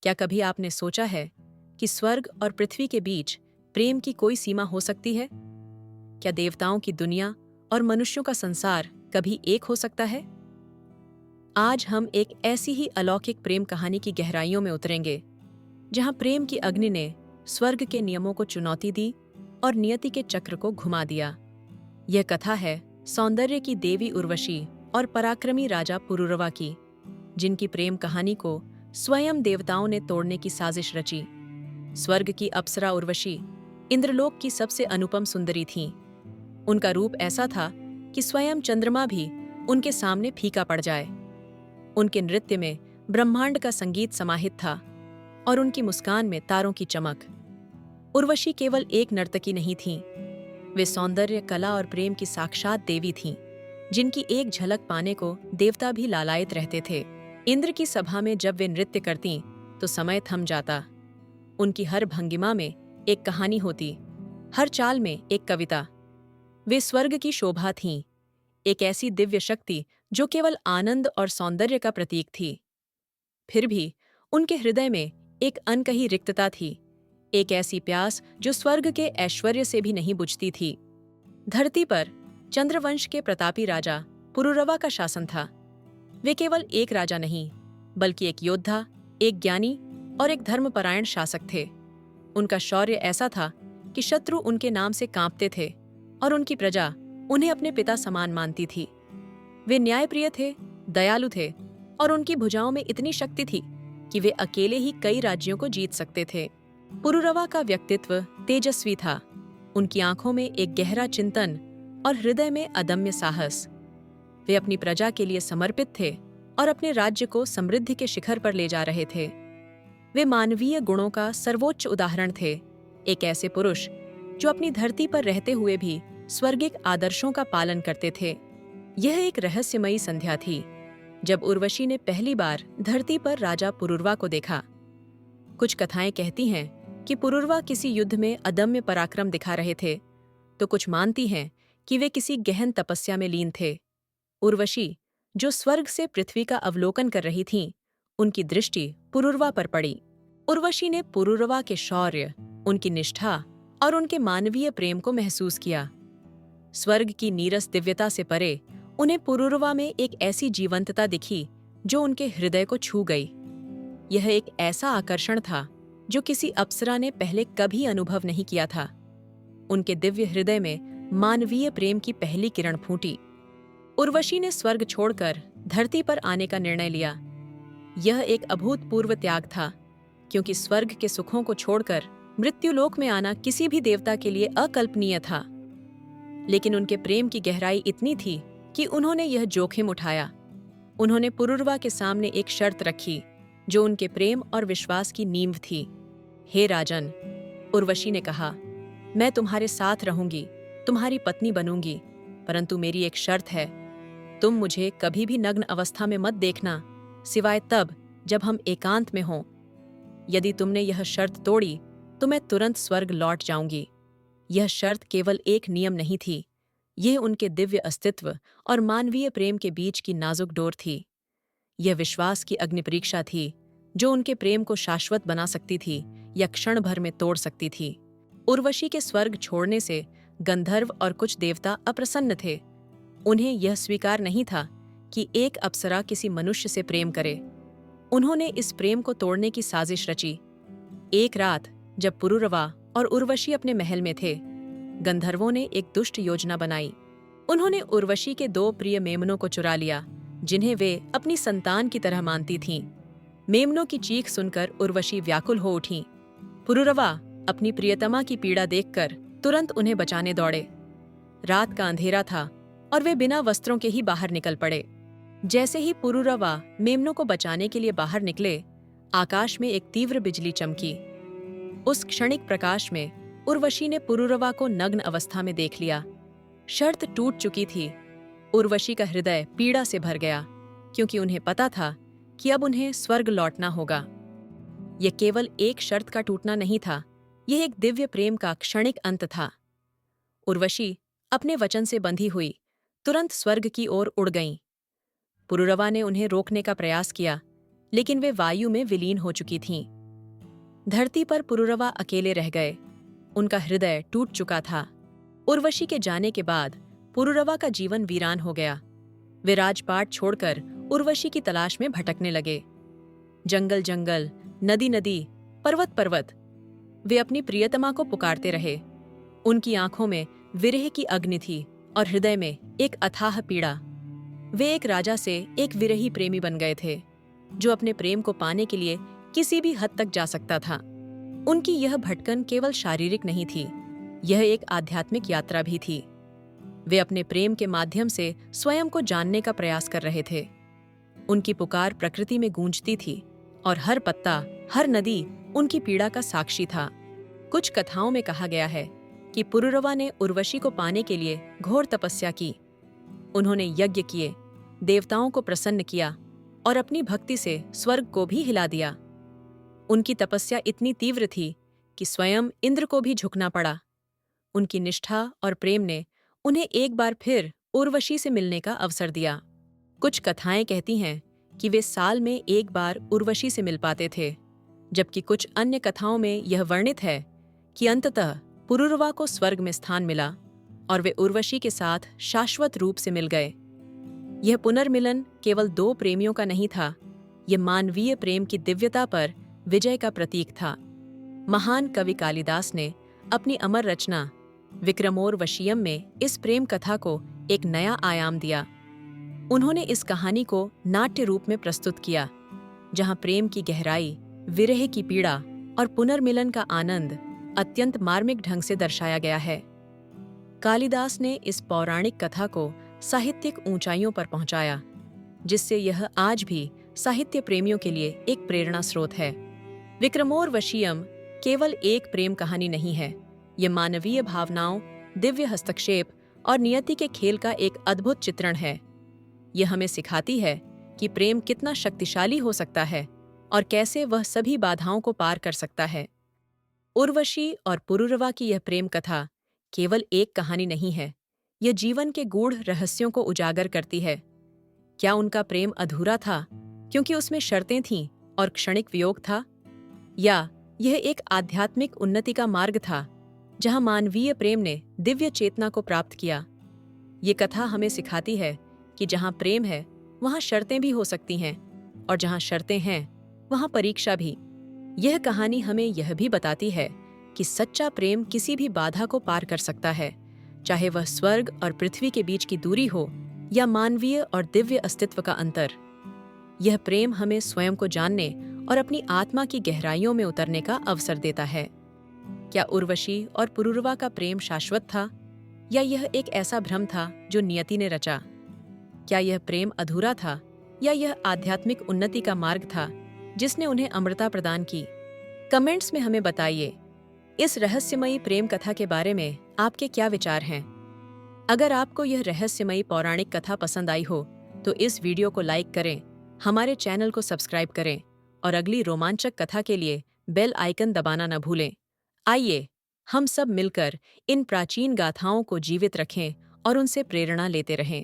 क्या कभी आपने सोचा है कि स्वर्ग और पृथ्वी के बीच प्रेम की कोई सीमा हो सकती है? क्या देवताओं की दुनिया और मनुष्यों का संसार कभी एक हो सकता है? आज हम एक ऐसी ही अलौकिक प्रेम कहानी की गहराइयों में उतरेंगे, जहां प्रेम की अग्नि ने स्वर्ग के नियमों को चुनौती दी और नियति के चक्र को घुमा दिया। यह कथा है सौंदर्य की देवी उर्वशी और पराक्रमी राजा पुरुरवा की, जिनकी प्रेम कहानी को स्वयं देवताओं ने तोड़ने की साजिश रची। स्वर्ग की अप्सरा उर्वशी इंद्रलोक की सबसे अनुपम सुंदरी थीं। उनका रूप ऐसा था कि स्वयं चंद्रमा भी उनके सामने फीका पड़ जाए। उनके नृत्य में ब्रह्मांड का संगीत समाहित था और उनकी मुस्कान में तारों की चमक। उर्वशी केवल एक नर्तकी नहीं थीं, वे सौंदर्य, कला और प्रेम की साक्षात देवी थीं, जिनकी एक झलक पाने को देवता भी लालायित रहते थे। इंद्र की सभा में जब वे नृत्य करतीं, तो समय थम जाता। उनकी हर भंगिमा में एक कहानी होती, हर चाल में एक कविता। वे स्वर्ग की शोभा थीं, एक ऐसी दिव्य शक्ति जो केवल आनंद और सौंदर्य का प्रतीक थी। फिर भी उनके हृदय में एक अनकही रिक्तता थी, एक ऐसी प्यास जो स्वर्ग के ऐश्वर्य से भी नहीं बुझती थी। धरती पर चंद्रवंश के प्रतापी राजा पुरुरवा का शासन था। वे केवल एक राजा नहीं, बल्कि एक योद्धा, एक ज्ञानी और एक धर्मपरायण शासक थे। उनका शौर्य ऐसा था कि शत्रु उनके नाम से कांपते थे और उनकी प्रजा उन्हें अपने पिता समान मानती थी। वे न्यायप्रिय थे, दयालु थे और उनकी भुजाओं में इतनी शक्ति थी कि वे अकेले ही कई राज्यों को जीत सकते थे। पुरुरवा का व्यक्तित्व तेजस्वी था, उनकी आंखों में एक गहरा चिंतन और हृदय में अदम्य साहस। वे अपनी प्रजा के लिए समर्पित थे और अपने राज्य को समृद्धि के शिखर पर ले जा रहे थे। वे मानवीय गुणों का सर्वोच्च उदाहरण थे, एक ऐसे पुरुष जो अपनी धरती पर रहते हुए भी स्वर्गिक आदर्शों का पालन करते थे। यह एक रहस्यमयी संध्या थी, जब उर्वशी ने पहली बार धरती पर राजा पुरुरवा को देखा। कुछ कथाएं कहती हैं कि पुरुरवा किसी युद्ध में अदम्य पराक्रम दिखा रहे थे, तो कुछ मानती हैं कि वे किसी गहन तपस्या में लीन थे। उर्वशी, जो स्वर्ग से पृथ्वी का अवलोकन कर रही थीं, उनकी दृष्टि पुरुरवा पर पड़ी। उर्वशी ने पुरुरवा के शौर्य, उनकी निष्ठा और उनके मानवीय प्रेम को महसूस किया। स्वर्ग की नीरस दिव्यता से परे उन्हें पुरुरवा में एक ऐसी जीवंतता दिखी जो उनके हृदय को छू गई। यह एक ऐसा आकर्षण था जो किसी अप्सरा ने पहले कभी अनुभव नहीं किया था। उनके दिव्य हृदय में मानवीय प्रेम की पहली किरण फूटी। उर्वशी ने स्वर्ग छोड़कर धरती पर आने का निर्णय लिया। यह एक अभूतपूर्व त्याग था, क्योंकि स्वर्ग के सुखों को छोड़कर मृत्युलोक में आना किसी भी देवता के लिए अकल्पनीय था। लेकिन उनके प्रेम की गहराई इतनी थी कि उन्होंने यह जोखिम उठाया। उन्होंने पुरुरवा के सामने एक शर्त रखी, जो उनके प्रेम और विश्वास की नींव थी। हे राजन, उर्वशी ने कहा, मैं तुम्हारे साथ रहूंगी, तुम्हारी पत्नी बनूंगी, परंतु मेरी एक शर्त है। तुम मुझे कभी भी नग्न अवस्था में मत देखना, सिवाय तब जब हम एकांत में हों। यदि तुमने यह शर्त तोड़ी तो मैं तुरंत स्वर्ग लौट जाऊंगी। यह शर्त केवल एक नियम नहीं थी, यह उनके दिव्य अस्तित्व और मानवीय प्रेम के बीच की नाजुक डोर थी। यह विश्वास की अग्निपरीक्षा थी, जो उनके प्रेम को शाश्वत बना सकती थी या क्षण भर में तोड़ सकती थी। उर्वशी के स्वर्ग छोड़ने से गंधर्व और कुछ देवता अप्रसन्न थे। उन्हें यह स्वीकार नहीं था कि एक अप्सरा किसी मनुष्य से प्रेम करे। उन्होंने इस प्रेम को तोड़ने की साजिश रची। एक रात जब पुरुरवा और उर्वशी अपने महल में थे, गंधर्वों ने एक दुष्ट योजना बनाई। उन्होंने उर्वशी के 2 प्रिय मेमनों को चुरा लिया, जिन्हें वे अपनी संतान की तरह मानती थीं। मेमनों की चीख सुनकर उर्वशी व्याकुल हो उठीं। पुरुरवा अपनी प्रियतमा की पीड़ा देखकर तुरंत उन्हें बचाने दौड़े। रात का अंधेरा था और वे बिना वस्त्रों के ही बाहर निकल पड़े। जैसे ही पुरुरवा मेमनों को बचाने के लिए बाहर निकले, आकाश में एक तीव्र बिजली चमकी। उस क्षणिक प्रकाश में उर्वशी ने पुरुरवा को नग्न अवस्था में देख लिया। शर्त टूट चुकी थी। उर्वशी का हृदय पीड़ा से भर गया, क्योंकि उन्हें पता था कि अब उन्हें स्वर्ग लौटना होगा। यह केवल एक शर्त का टूटना नहीं था, यह एक दिव्य प्रेम का क्षणिक अंत था। उर्वशी अपने वचन से बंधी हुई तुरंत स्वर्ग की ओर उड़ गईं। पुरुरवा ने उन्हें रोकने का प्रयास किया, लेकिन वे वायु में विलीन हो चुकी थीं। धरती पर पुरुरवा अकेले रह गए। उनका हृदय टूट चुका था। उर्वशी के जाने के बाद पुरुरवा का जीवन वीरान हो गया। वे राजपाट छोड़कर उर्वशी की तलाश में भटकने लगे। जंगल जंगल, नदी नदी, पर्वत पर्वत, वे अपनी प्रियतमा को पुकारते रहे। उनकी आंखों में विरह की अग्नि थी और हृदय में एक अथाह पीड़ा। वे एक राजा से एक विरही प्रेमी बन गए थे, जो अपने प्रेम को पाने के लिए किसी भी हद तक जा सकता था। उनकी यह भटकन केवल शारीरिक नहीं थी, यह एक आध्यात्मिक यात्रा भी थी। वे अपने प्रेम के माध्यम से स्वयं को जानने का प्रयास कर रहे थे। उनकी पुकार प्रकृति में गूंजती थी और हर पत्ता, हर नदी उनकी पीड़ा का साक्षी था। कुछ कथाओं में कहा गया है कि पुरुरवा ने उर्वशी को पाने के लिए घोर तपस्या की। उन्होंने यज्ञ किए, देवताओं को प्रसन्न किया और अपनी भक्ति से स्वर्ग को भी हिला दिया। उनकी तपस्या इतनी तीव्र थी कि स्वयं इंद्र को भी झुकना पड़ा। उनकी निष्ठा और प्रेम ने उन्हें एक बार फिर उर्वशी से मिलने का अवसर दिया। कुछ कथाएं कहती हैं कि वे साल में एक बार उर्वशी से मिल पाते थे, जबकि कुछ अन्य कथाओं में यह वर्णित है कि अंततः पुरुरवा को स्वर्ग में स्थान मिला और वे उर्वशी के साथ शाश्वत रूप से मिल गए। यह पुनर्मिलन केवल दो प्रेमियों का नहीं था, यह मानवीय प्रेम की दिव्यता पर विजय का प्रतीक था। महान कवि कालिदास ने अपनी अमर रचना विक्रमोर्वशीयम में इस प्रेम कथा को एक नया आयाम दिया। उन्होंने इस कहानी को नाट्य रूप में प्रस्तुत किया, जहां प्रेम की गहराई, विरह की पीड़ा और पुनर्मिलन का आनंद अत्यंत मार्मिक ढंग से दर्शाया गया है। कालिदास ने इस पौराणिक कथा को साहित्यिक ऊंचाइयों पर पहुंचाया, जिससे यह आज भी साहित्य प्रेमियों के लिए एक प्रेरणा स्रोत है। विक्रमोर्वशीयम केवल एक प्रेम कहानी नहीं है, यह मानवीय भावनाओं, दिव्य हस्तक्षेप और नियति के खेल का एक अद्भुत चित्रण है। यह हमें सिखाती है कि प्रेम कितना शक्तिशाली हो सकता है और कैसे वह सभी बाधाओं को पार कर सकता है। उर्वशी और पुरुरवा की यह प्रेम कथा केवल एक कहानी नहीं है, यह जीवन के गूढ़ रहस्यों को उजागर करती है। क्या उनका प्रेम अधूरा था क्योंकि उसमें शर्तें थीं और क्षणिक वियोग था, या यह एक आध्यात्मिक उन्नति का मार्ग था जहां मानवीय प्रेम ने दिव्य चेतना को प्राप्त किया? ये कथा हमें सिखाती है कि जहां प्रेम है वहां शर्तें भी हो सकती हैं, और जहां शर्तें हैं वहां परीक्षा भी। यह कहानी हमें यह भी बताती है कि सच्चा प्रेम किसी भी बाधा को पार कर सकता है, चाहे वह स्वर्ग और पृथ्वी के बीच की दूरी हो या मानवीय और दिव्य अस्तित्व का अंतर। यह प्रेम हमें स्वयं को जानने और अपनी आत्मा की गहराइयों में उतरने का अवसर देता है। क्या उर्वशी और पुरुरवा का प्रेम शाश्वत था, या यह एक ऐसा भ्रम था जो नियति ने रचा? क्या यह प्रेम अधूरा था, या यह आध्यात्मिक उन्नति का मार्ग था जिसने उन्हें अमरता प्रदान की? कमेंट्स में हमें बताइए, इस रहस्यमयी प्रेम कथा के बारे में आपके क्या विचार हैं? अगर आपको यह रहस्यमयी पौराणिक कथा पसंद आई हो तो इस वीडियो को लाइक करें, हमारे चैनल को सब्सक्राइब करें और अगली रोमांचक कथा के लिए बेल आइकन दबाना न भूलें। आइए हम सब मिलकर इन प्राचीन गाथाओं को जीवित रखें और उनसे प्रेरणा लेते रहें।